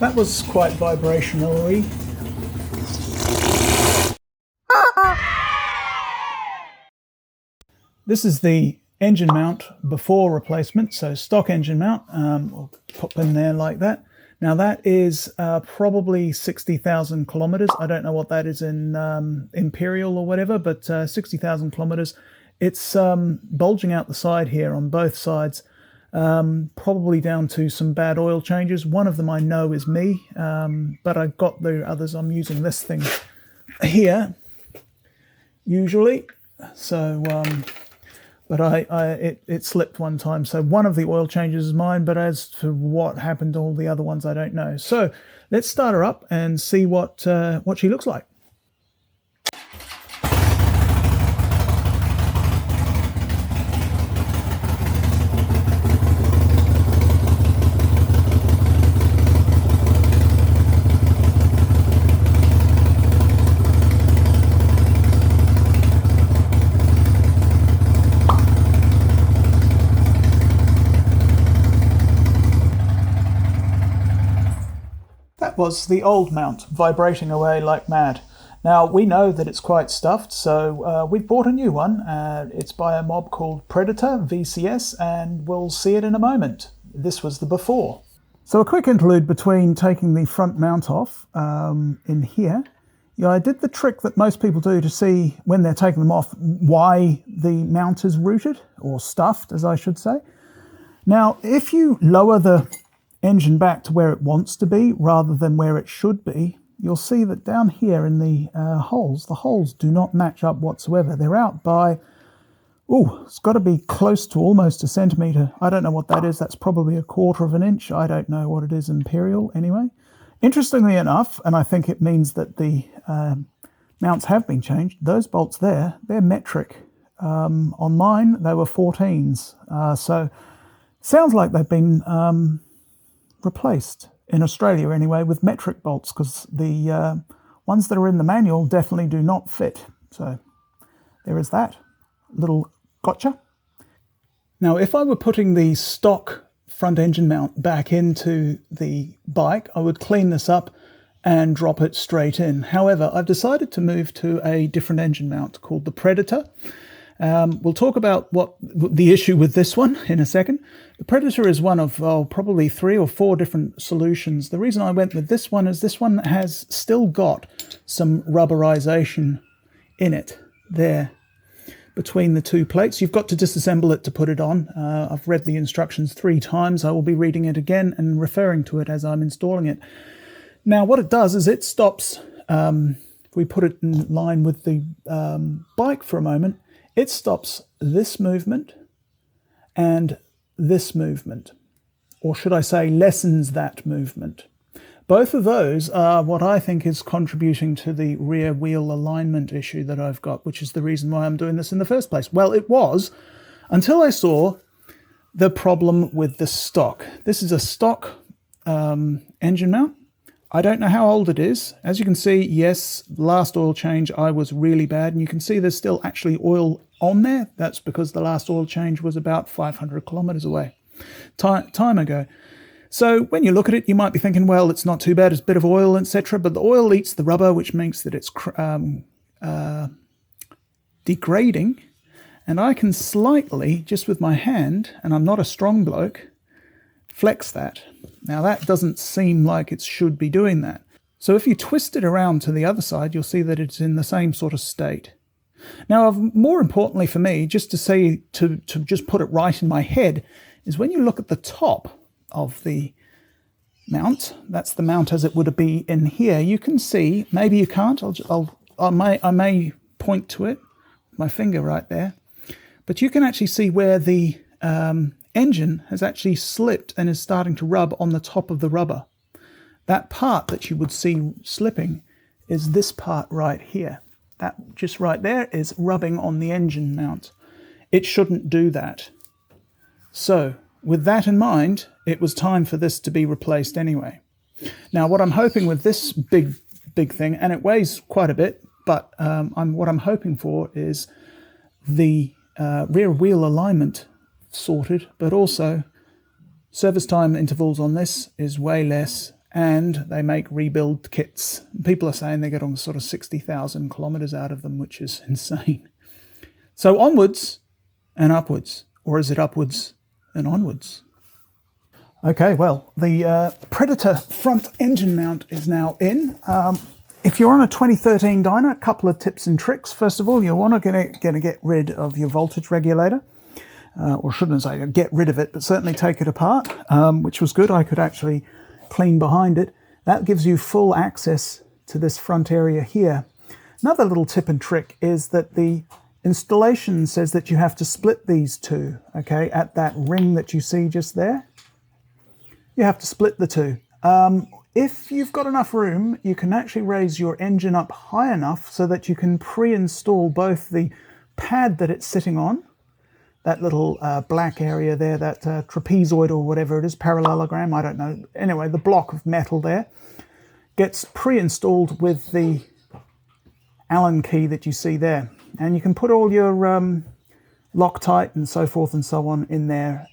That was quite vibrationary. This is the engine mount before replacement, so stock engine mount. I'll pop in there like that. Now that is probably 60,000 kilometers. I don't know what that is in imperial or whatever, but 60,000 kilometers. It's bulging out the side here on both sides, probably down to some bad oil changes. One of them I know is me, but I got the others. I'm using this thing here usually, so but it slipped one time, so one of the oil changes is mine, but as to what happened to all the other ones I don't know. So let's start her up and see what she looks like. Was the old mount vibrating away like mad. Now we know that it's quite stuffed, so we've bought a new one. It's by a mob called Predator VCS, and we'll see it in a moment. This was the before. So a quick interlude between taking the front mount off in here. Yeah, I did the trick that most people do to see when they're taking them off why the mount is rooted, or stuffed as I should say. Now if you lower the engine back to where it wants to be rather than where it should be, you'll see that down here in the holes do not match up whatsoever. They're out by, it's got to be close to almost a centimetre. I don't know what that is. That's probably 1/4 of an inch. I don't know what it is imperial anyway. Interestingly enough, and I think it means that the mounts have been changed, those bolts there, they're metric. On mine, they were 14s. So sounds like they've been replaced in Australia anyway with metric bolts, because the ones that are in the manual definitely do not fit. So there is that little gotcha. Now if I were putting the stock front engine mount back into the bike, I would clean this up and drop it straight in. However, I've decided to move to a different engine mount called the Predator. We'll talk about what the issue with this one in a second. The Predator is one of probably 3 or 4 different solutions. The reason I went with this one is this one has still got some rubberization in it there between the 2 plates. You've got to disassemble it to put it on. I've read the instructions 3 times. I will be reading it again and referring to it as I'm installing it. Now what it does is it stops, if we put it in line with the bike for a moment, it stops this movement and this movement, or should I say lessens that movement. Both of those are what I think is contributing to the rear wheel alignment issue that I've got, which is the reason why I'm doing this in the first place. Well, it was until I saw the problem with the stock. This is a stock engine mount. I don't know how old it is. As you can see, yes, last oil change I was really bad, and you can see there's still actually oil on there. That's because the last oil change was about 500 kilometers away, time ago. So when you look at it, you might be thinking, well, it's not too bad, it's a bit of oil, etc. But the oil eats the rubber, which makes that it's degrading. And I can slightly, just with my hand, and I'm not a strong bloke, flex that. Now that doesn't seem like it should be doing that. So if you twist it around to the other side, you'll see that it's in the same sort of state. Now, more importantly for me, just to say, to just put it right in my head, is when you look at the top of the mount, that's the mount as it would be in here, you can see, maybe you can't, I may point to it, my finger right there, but you can actually see where the engine has actually slipped and is starting to rub on the top of the rubber. That part that you would see slipping is this part right here. That just right there is rubbing on the engine mount. It shouldn't do that. So with that in mind, it was time for this to be replaced anyway. Now what I'm hoping with this big thing, and it weighs quite a bit, but what I'm hoping for is the rear wheel alignment sorted, but also service time intervals on this is way less, and they make rebuild kits. People are saying they get on sort of 60,000 kilometers out of them, which is insane. So onwards and upwards, or is it upwards and onwards? Okay, well, the Predator front engine mount is now in. If you're on a 2013 Dyna, a couple of tips and tricks. First of all, you want to get rid of your voltage regulator. Or shouldn't say get rid of it, but certainly take it apart, which was good. I could actually clean behind it. That gives you full access to this front area here. Another little tip and trick is that the installation says that you have to split these two, okay, at that ring that you see just there. You have to split the two. If you've got enough room, you can actually raise your engine up high enough so that you can pre-install both the pad that it's sitting on, that little black area there, that trapezoid or whatever it is, parallelogram, I don't know. Anyway, the block of metal there gets pre-installed with the Allen key that you see there. And you can put all your Loctite and so forth and so on in there,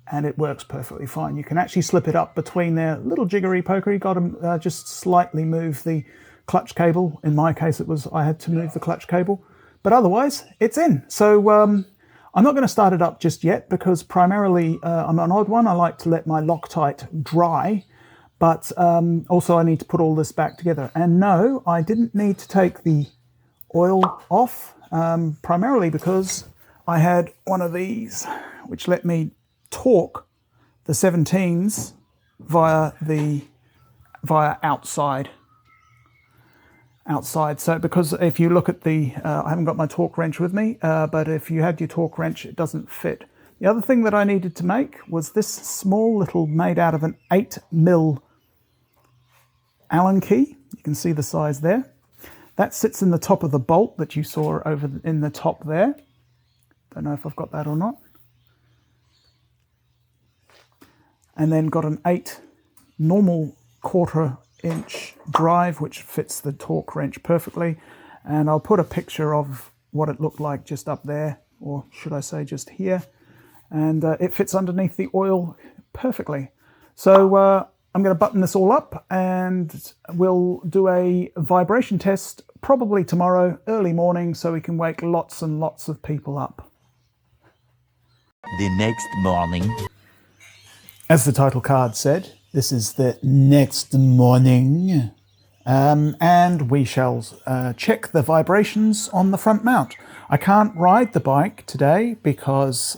and it works perfectly fine. You can actually slip it up between there, little jiggery pokery. Got to just slightly move the clutch cable. In my case, it was I had to move the clutch cable, but otherwise it's in. So I'm not going to start it up just yet because primarily I'm an odd one. I like to let my Loctite dry, but also I need to put all this back together. And no, I didn't need to take the oil off, primarily because I had one of these which let me torque the 17s via outside. So because if you look at the, I haven't got my torque wrench with me, but if you had your torque wrench, it doesn't fit. The other thing that I needed to make was this small little, made out of an 8mm Allen key. You can see the size there. That sits in the top of the bolt that you saw over in the top there. Don't know if I've got that or not. And then got an 8 normal 1/4-inch drive, which fits the torque wrench perfectly. And I'll put a picture of what it looked like just up there, or should I say just here. And it fits underneath the oil perfectly. So I'm going to button this all up and we'll do a vibration test probably tomorrow, early morning, so we can wake lots and lots of people up. The next morning. As the title card said, this is the next morning, and we shall check the vibrations on the front mount. I can't ride the bike today because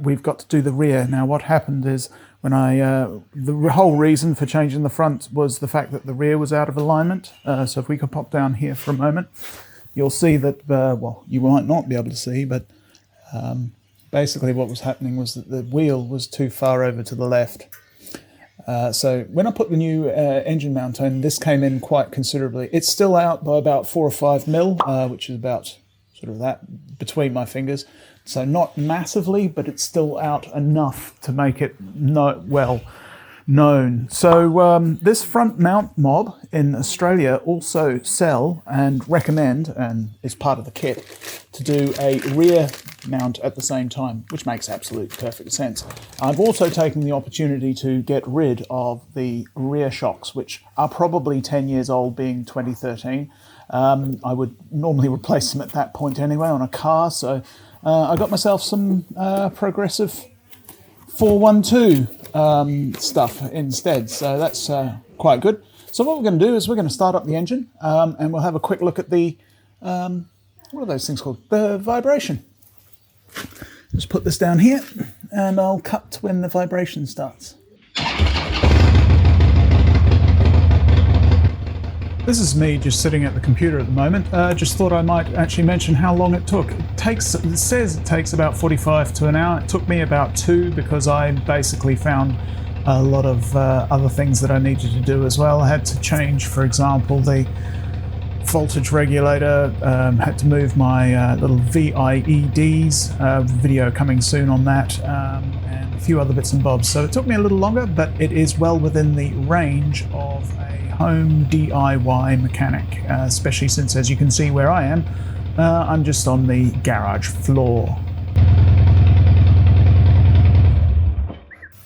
we've got to do the rear. Now what happened is when the whole reason for changing the front was the fact that the rear was out of alignment. So if we could pop down here for a moment, you'll see that, well, you might not be able to see, but basically what was happening was that the wheel was too far over to the left. So when I put the new engine mount on, this came in quite considerably. It's still out by about 4 or 5 mil, which is about sort of that between my fingers. So not massively, but it's still out enough to make it well known. So this front mount mob in Australia also sell and recommend, and is part of the kit, to do a rear mount at the same time, which makes absolute perfect sense. I've also taken the opportunity to get rid of the rear shocks, which are probably 10 years old, being 2013. I would normally replace them at that point anyway on a car, so I got myself some progressive 412 stuff instead, so that's quite good. So what we're going to do is we're going to start up the engine and we'll have a quick look at the, what are those things called? The vibration. Just put this down here and I'll cut when the vibration starts. This is me just sitting at the computer at the moment. Just thought I might actually mention how long it took. It says it takes about 45 to an hour. It took me about 2 because I basically found a lot of other things that I needed to do as well. I had to change, for example, the voltage regulator, had to move my little VIEDs, video coming soon on that, and a few other bits and bobs. So it took me a little longer, but it is well within the range of a home DIY mechanic, especially since, as you can see where I am, I'm just on the garage floor.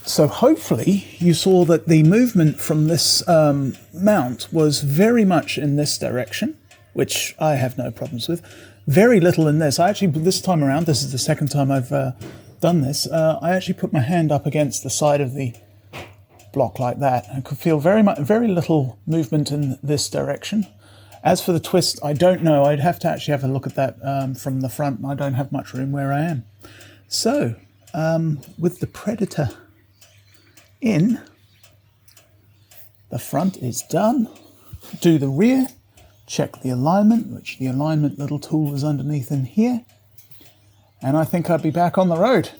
So hopefully you saw that the movement from this mount was very much in this direction, which I have no problems with. Very little in this. I actually, this time around, this is the second time I've done this, I actually put my hand up against the side of the block like that. I could feel very little movement in this direction. As for the twist, I don't know. I'd have to actually have a look at that from the front. I don't have much room where I am. So, with the Predator in, the front is done. Do the rear, check the alignment, which the alignment little tool is underneath in here. And I think I'll be back on the road.